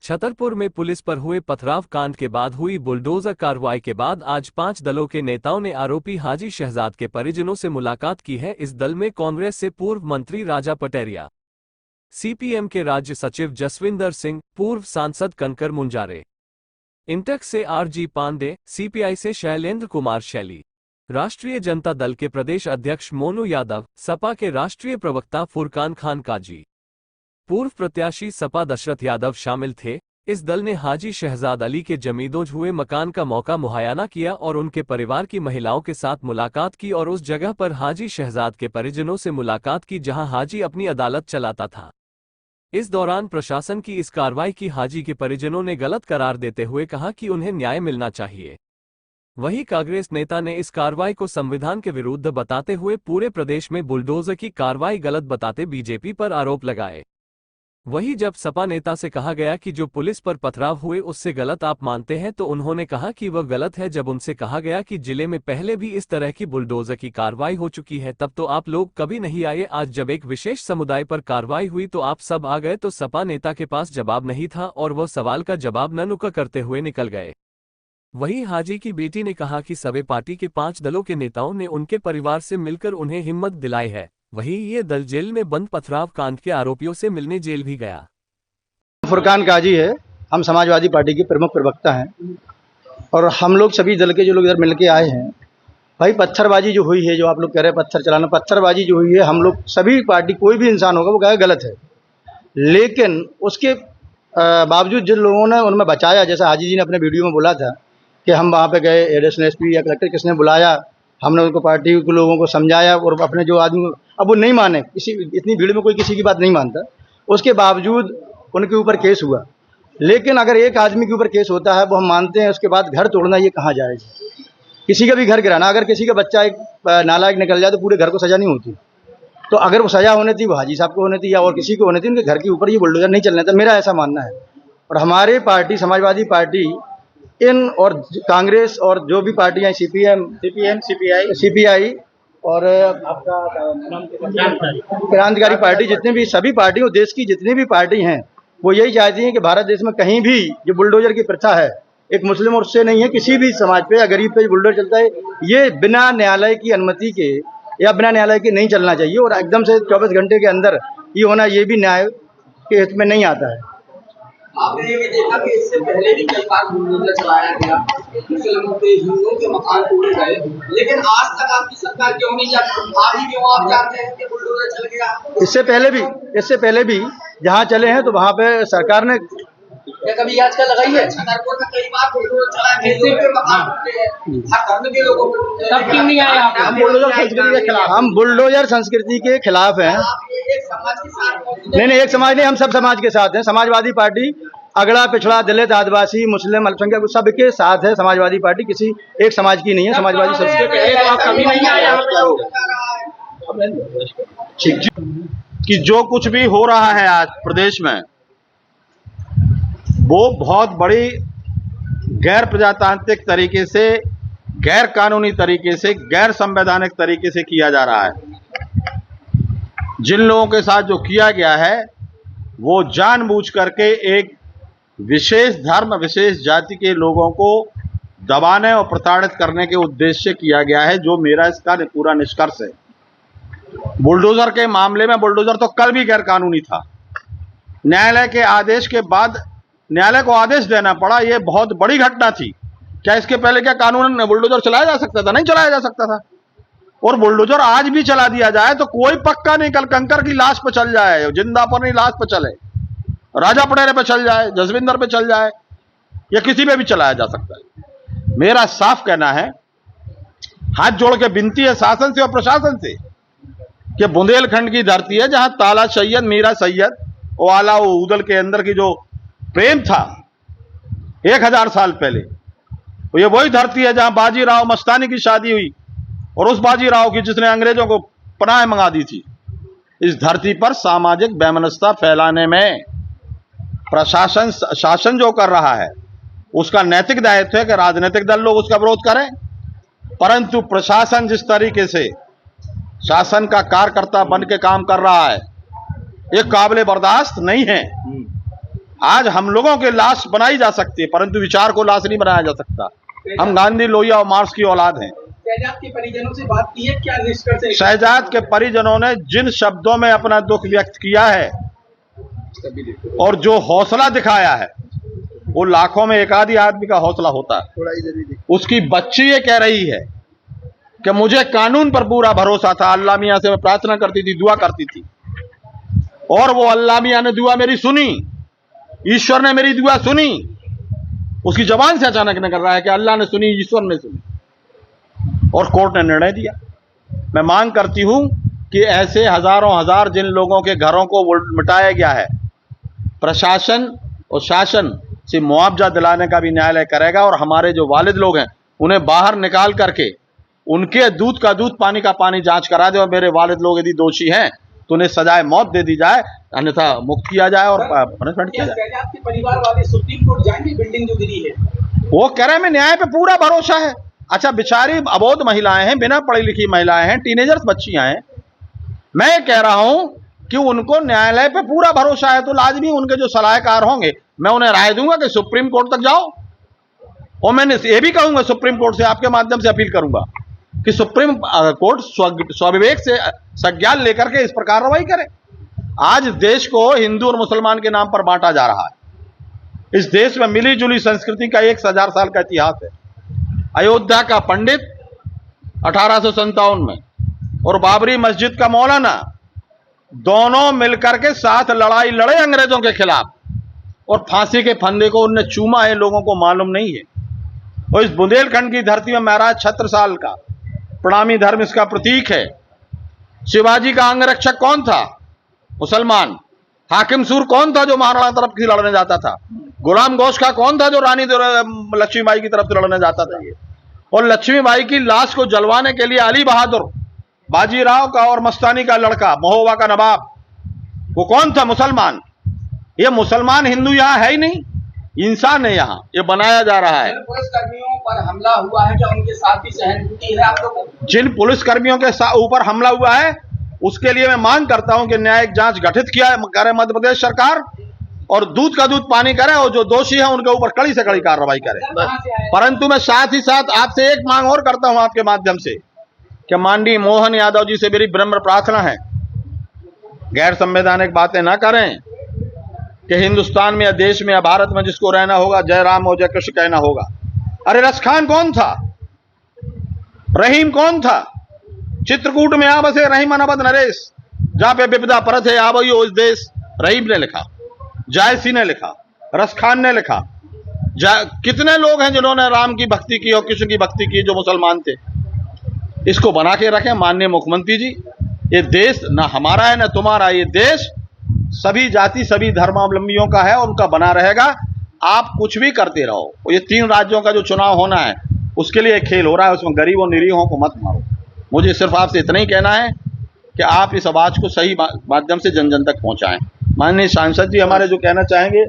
छतरपुर में पुलिस पर हुए पथराव कांड के बाद हुई बुलडोजर कार्रवाई के बाद आज 5 दलों के नेताओं ने आरोपी हाजी शहजाद के परिजनों से मुलाकात की है। इस दल में कांग्रेस से पूर्व मंत्री राजा पटेरिया, सीपीएम के राज्य सचिव जसविंदर सिंह, पूर्व सांसद कनकर मुंजारे, इंटक से आरजी पांडे, सीपीआई से शैलेंद्र कुमार शैली, राष्ट्रीय जनता दल के प्रदेश अध्यक्ष मोनू यादव, सपा के राष्ट्रीय प्रवक्ता फुरकान खान काजी, पूर्व प्रत्याशी सपा दशरथ यादव शामिल थे। इस दल ने हाजी शहजाद अली के जमींदोज हुए मकान का मौका मुहैया किया और उनके परिवार की महिलाओं के साथ मुलाकात की और उस जगह पर हाजी शहजाद के परिजनों से मुलाकात की जहां हाजी अपनी अदालत चलाता था। इस दौरान प्रशासन की इस कार्रवाई की हाजी के परिजनों ने गलत करार देते हुए कहा कि उन्हें न्याय मिलना चाहिए। वहीं कांग्रेस नेता ने इस कार्रवाई को संविधान के विरुद्ध बताते हुए पूरे प्रदेश में बुलडोजर की कार्रवाई गलत बताते बीजेपी पर आरोप लगाए। वहीं जब सपा नेता से कहा गया कि जो पुलिस पर पथराव हुए उससे गलत आप मानते हैं, तो उन्होंने कहा कि वह गलत है। जब उनसे कहा गया कि जिले में पहले भी इस तरह की बुलडोजर की कार्रवाई हो चुकी है तब तो आप लोग कभी नहीं आए। आज जब एक विशेष समुदाय पर कार्रवाई हुई तो आप सब आ गए। तो सपा नेता के पास जवाब नहीं था और वह सवाल का जवाब न नुका करते हुए निकल गए। वहीं हाजी की बेटी ने कहा कि सभी पार्टी के 5 दलों के नेताओं ने उनके परिवार से मिलकर उन्हें हिम्मत दिलाई है। वहीं ये दल जेल में बंद पथराव कांड के आरोपियों से मिलने जेल भी गया। फुरकान काजी है, हम समाजवादी पार्टी के प्रमुख प्रवक्ता हैं और हम लोग सभी दल के जो लोग इधर मिलके आए हैं। भाई पत्थरबाजी जो हुई है, जो आप लोग कह रहे हैं पत्थर चलाना, पत्थरबाजी जो हुई है, हम लोग सभी पार्टी कोई भी इंसान होगा वो कहेगा गलत है, लेकिन उसके बावजूद जिन लोगों ने उनमें बचाया, जैसा हाजी जी ने अपने वीडियो में बोला था कि हम वहाँ पे गए, एडिशनल एसपी या कलेक्टर किसने बुलाया, हमने उनको पार्टी के लोगों को समझाया और अपने जो आदमी, अब वो नहीं माने, किसी इतनी भीड़ में कोई किसी की बात नहीं मानता, उसके बावजूद उनके ऊपर केस हुआ। लेकिन अगर एक आदमी के ऊपर केस होता है वो हम मानते हैं, उसके बाद घर तोड़ना ये कहाँ जायज़ है? किसी का भी घर गिराना, अगर किसी का बच्चा एक नालायक निकल जाए तो पूरे घर को सज़ा नहीं होती। तो अगर वो सज़ा होनी थी वो हाजी साहब को होनी थी या और किसी को होनी थी, उनके घर के ऊपर ये बुलडोजर नहीं चलना था, मेरा ऐसा मानना है। और हमारे पार्टी समाजवादी पार्टी इन और कांग्रेस और जो भी पार्टियाँ सीपीआई और आपका क्रांतिकारी पार्टी, जितनी भी सभी पार्टी और देश की जितनी भी पार्टी हैं, वो यही चाहती हैं कि भारत देश में कहीं भी जो बुलडोजर की प्रथा है, एक मुस्लिम और उससे नहीं है, किसी भी समाज पे या गरीब पे बुलडोजर चलता है, ये बिना न्यायालय की अनुमति के या बिना न्यायालय के नहीं चलना चाहिए। और एकदम से 24 घंटे के अंदर ये होना, ये भी न्याय के हित में नहीं आता है। आपने ये भी देखा कि इससे पहले भी कई बार बुलडोजर चलाया गया, मुसलमानों के, हिंदुओं के मकान तोड़े गए, लेकिन आज तक आपकी सरकार क्यों नहीं जाती? अभी क्यों आप जानते हैं कि बुलडोजर चल गया? इससे पहले भी जहाँ चले हैं तो वहाँ पे सरकार ने क्या कभी आज का लगाई है? छतरपुर में कई बार बुलडोजर चलाया, हिंदुओं के मकान टूटे हैं, हर धर्म के लोगों को, तब क्यों नहीं आए आप? हम बुलडोजर संस्कृति के खिलाफ हैं। एक समाज के साथ नहीं, एक समाज नहीं, हम सब समाज के साथ हैं। समाजवादी पार्टी अगड़ा पिछड़ा दलित आदिवासी मुस्लिम अल्पसंख्यक सबके साथ है। समाजवादी पार्टी किसी एक समाज की नहीं है। समाजवादी कि जो कुछ भी हो रहा है आज प्रदेश में, वो बहुत बड़ी गैर प्रजातांत्रिक तरीके से, गैर कानूनी तरीके से, गैर संवैधानिक तरीके से किया जा रहा है। जिन लोगों के साथ जो किया गया है वो जानबूझ करके एक विशेष धर्म, विशेष जाति के लोगों को दबाने और प्रताड़ित करने के उद्देश्य से किया गया है, जो मेरा इसका पूरा निष्कर्ष है। बुलडोजर के मामले में बुलडोजर तो कल भी गैर कानूनी था। न्यायालय के आदेश के बाद न्यायालय को आदेश देना पड़ा, यह बहुत बड़ी घटना थी। क्या इसके पहले क्या कानून बुलडोजर चलाया जा सकता था? नहीं चलाया जा सकता था। और बुलडोजर आज भी चला दिया जाए तो कोई पक्का नहीं, कल कंकर की लाश पर चल जाए, जिंदा पर नहीं लाश पर चले, राजा पटेरे पे चल जाए, जसविंदर पे चल जाए, या किसी पे भी चलाया जा सकता है। मेरा साफ कहना है, हाथ जोड़ के विनती है शासन से और प्रशासन से कि बुंदेलखंड की धरती है जहां ताला सैयद, मीरा सैयद और आला उदल के अंदर की जो प्रेम था 1000 साल पहले, ये वही धरती है जहां बाजीराव मस्तानी की शादी हुई और उस बाजीराव की जिसने अंग्रेजों को पनाह मंगा दी थी। इस धरती पर सामाजिक वैमनस्यता फैलाने में प्रशासन, शासन जो कर रहा है उसका नैतिक दायित्व है कि राजनीतिक दल लोग उसका विरोध करें, परंतु प्रशासन जिस तरीके से शासन का कार्यकर्ता बन के काम कर रहा है, ये काबिल बर्दाश्त नहीं है। आज हम लोगों के लाश बनाई जा सकती है, परंतु विचार को लाश नहीं बनाया जा सकता। हम गांधी, लोहिया और मार्क्स की औलाद हैं। शहजाद के परिजनों से बात की है, क्या निष्कर्ष है? शहजाद के परिजनों ने जिन शब्दों में अपना दुख व्यक्त किया है और जो हौसला दिखाया है, वो लाखों में एक आधी आदमी का हौसला होता है। उसकी बच्ची ये कह रही है कि मुझे कानून पर पूरा भरोसा था, अल्लाह मियां से मैं प्रार्थना करती थी, दुआ करती थी, और वो अल्लाह मियां ने दुआ मेरी सुनी, ईश्वर ने मेरी दुआ सुनी। उसकी जबान से अचानक निकल रहा है कि अल्लाह ने सुनी, ईश्वर ने सुनी, और कोर्ट ने निर्णय दिया। मैं मांग करती हूं कि ऐसे हजारों हजार जिन लोगों के घरों को मिटाया गया है, प्रशासन और शासन से मुआवजा दिलाने का भी न्यायालय करेगा, और हमारे जो वालिद लोग हैं उन्हें बाहर निकाल करके उनके दूध का दूध, पानी का पानी जांच करा दे, और मेरे वालिद लोग यदि दोषी हैं तो उन्हें सजाए मौत दे दी जाए, अन्यथा मुक्त किया जाए और पनिशमेंट किया जाए। शहजाद के परिवार वाले सुप्रीम कोर्ट जाएंगे, बिल्डिंग जो गिरी है? वो कह रहे हैं मैं न्याय पे पूरा भरोसा है। अच्छा, बेचारी अबोध महिलाएं हैं, बिना पढ़ी लिखी महिलाएं हैं, टीनेजर्स बच्चियां हैं। मैं कह रहा हूं कि उनको न्यायालय पे पूरा भरोसा है, तो लाजमी उनके जो सलाहकार होंगे, मैं उन्हें राय दूंगा कि सुप्रीम कोर्ट तक जाओ। और मैंने ये भी कहूंगा, सुप्रीम कोर्ट से आपके माध्यम से अपील करूंगा कि सुप्रीम कोर्ट स्वविवेक से संज्ञान लेकर के इस पर कार्रवाई करे। आज देश को हिंदू और मुसलमान के नाम पर बांटा जा रहा है। इस देश में मिली जुली संस्कृति का 1000 साल का इतिहास है। अयोध्या का पंडित 1857 में और बाबरी मस्जिद का मौलाना दोनों मिलकर के साथ लड़ाई लड़े अंग्रेजों के खिलाफ, और फांसी के फंदे को उनने चूमा है, लोगों को मालूम नहीं है। और इस बुंदेलखंड की धरती में महाराज छत्रसाल का प्रणामी धर्म इसका प्रतीक है। शिवाजी का अंगरक्षक कौन था? मुसलमान। हाकिम सूर कौन था जो महाराणा तरफ की लड़ने जाता था? गुलाम गोश का कौन था जो रानी लक्ष्मीबाई की तरफ से लड़ने जाता था? ये और लक्ष्मीबाई की लाश को जलवाने के लिए अली बहादुर, बाजीराव का और मस्तानी का लड़का, महोबा का नवाब, वो कौन था? मुसलमान। ये मुसलमान हिंदू यहाँ है ही नहीं, इंसान है यहाँ, ये बनाया जा रहा है। पुलिस कर्मियों पर हमला हुआ है, क्या उनके साथ भी सहानुभूति है आप लोगों को? जिन पुलिस कर्मियों के ऊपर हमला हुआ है, उसके लिए मैं मांग करता हूं कि न्यायिक जांच गठित किया करे मध्य प्रदेश सरकार, और दूध का दूध पानी करे, और जो दोषी है उनके ऊपर कड़ी से कड़ी कार्रवाई करे। परंतु मैं साथ ही साथ आपसे एक मांग और करता हूं आपके माध्यम से कि माननीय मोहन यादव जी से मेरी विनम्र प्रार्थना है, गैर संवैधानिक बातें ना करें कि हिंदुस्तान में या देश में या भारत में जिसको रहना होगा जय राम हो जय कृष्ण कहना होगा। अरे रसखान कौन था? रहीम कौन था? चित्रकूट में आ बसे रहीम अनबद नरेश, जहां पे विपदा परत है आवई हो इस देश। रहीम ने लिखा, जायसी ने लिखा, रसखान ने लिखा। कितने लोग हैं जिन्होंने राम की भक्ति की और कृष्ण की भक्ति की जो मुसलमान थे। इसको बना के रखें माननीय मुख्यमंत्री जी। ये देश ना हमारा है ना तुम्हारा, ये देश सभी जाति सभी धर्मावलंबियों का है और उनका बना रहेगा। आप कुछ भी करते रहो। ये 3 राज्यों का जो चुनाव होना है उसके लिए खेल हो रहा है, उसमें गरीब और निरीहों को मत मारो। मुझे सिर्फ आपसे इतना ही कहना है कि आप इस आवाज को सही माध्यम से जन जन तक पहुंचाएं। माननीय सांसद जी हमारे जो कहना चाहेंगे